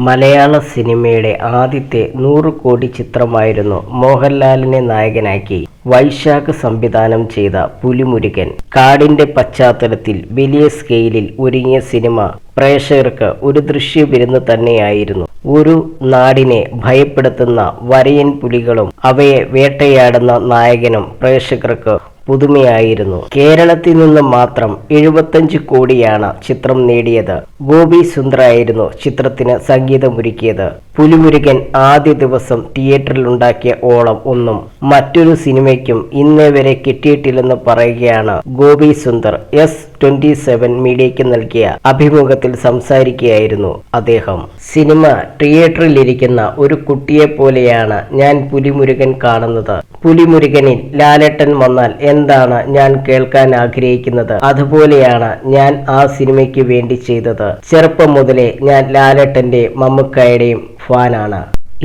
മലയാള സിനിമയുടെ ആദ്യത്തെ 100 കോടി ചിത്രമായിരുന്നു മോഹൻലാലിനെ നായകനാക്കി വൈശാഖ് സംവിധാനം ചെയ്ത പുലിമുരുകൻ. കാടിന്റെ പശ്ചാത്തലത്തിൽ വലിയ സ്കെയിലിൽ ഒരുങ്ങിയ സിനിമ പ്രേക്ഷകർക്ക് ഒരു ദൃശ്യവിരുന്ന് തന്നെയായിരുന്നു. ഒരു നാടിനെ ഭയപ്പെടുത്തുന്ന വരയൻ പുലികളും അവയെ വേട്ടയാടുന്ന നായകനും പ്രേക്ഷകർക്ക് പുതുമയായിരുന്നു. കേരളത്തിൽ നിന്ന് മാത്രം 75 കോടിയാണ് ചിത്രം നേടിയത്. ഗോപി സുന്ദറായിരുന്നു ചിത്രത്തിന് സംഗീതമൊരുക്കിയത്. പുലിമുരുകൻ ആദ്യ ദിവസം തിയേറ്ററിൽ ഉണ്ടാക്കിയ ഓളം ഒന്നും മറ്റൊരു സിനിമയ്ക്കും ഇന്നേ വരെ കിട്ടിയിട്ടില്ലെന്ന് പറയുകയാണ് ഗോപി സുന്ദർ. S27 മീഡിയയ്ക്ക് നൽകിയ അഭിമുഖത്തിൽ സംസാരിക്കുകയായിരുന്നു അദ്ദേഹം. സിനിമ തിയേറ്ററിലിരിക്കുന്ന ഒരു കുട്ടിയെ പോലെയാണ് ഞാൻ പുലിമുരുകൻ കാണുന്നത്. പുലിമുരുകനിൽ ലാലേട്ടൻ വന്നാൽ എന്താണ് ഞാൻ കേൾക്കാൻ ആഗ്രഹിക്കുന്നത്, അതുപോലെയാണ് ഞാൻ ആ സിനിമയ്ക്ക് വേണ്ടി ചെയ്തത്. ചെറുപ്പം മുതലേ ഞാൻ ലാലേട്ടന്റെ മമ്മൂക്കായുടെയും ഫാനാണ്.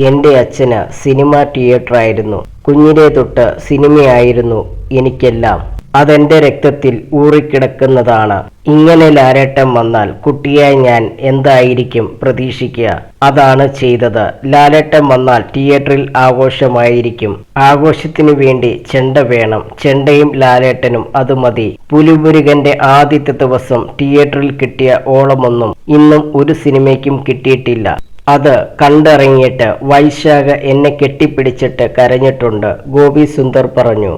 എൻ്റെ അച്ഛന് സിനിമ തിയേറ്ററായിരുന്നു. കുഞ്ഞിലേ തൊട്ട് സിനിമയായിരുന്നു എനിക്കെല്ലാം. അതെന്റെ രക്തത്തിൽ ഊറിക്കിടക്കുന്നതാണ്. ഇങ്ങനെ ലാലേട്ടൻ വന്നാൽ കുട്ടിയായി ഞാൻ എന്തായിരിക്കും പ്രതീക്ഷിക്കുക, അതാണ് ചെയ്തത്. ലാലേട്ടൻ വന്നാൽ തിയേറ്ററിൽ ആഘോഷമായിരിക്കും. ആഘോഷത്തിനു വേണ്ടി ചെണ്ട വേണം. ചെണ്ടയും ലാലേട്ടനും അത് മതി. പുലിമുരുകന്റെ ആദ്യത്തെ ദിവസം തിയേറ്ററിൽ കിട്ടിയ ഓളമൊന്നും ഇന്നും ഒരു സിനിമയ്ക്കും കിട്ടിയിട്ടില്ല. അത് കണ്ടിറങ്ങിയിട്ട് വൈശാഖ് എന്നെ കെട്ടിപ്പിടിച്ചിട്ട് കരഞ്ഞിട്ടുണ്ട്, ഗോപി സുന്ദർ പറഞ്ഞു.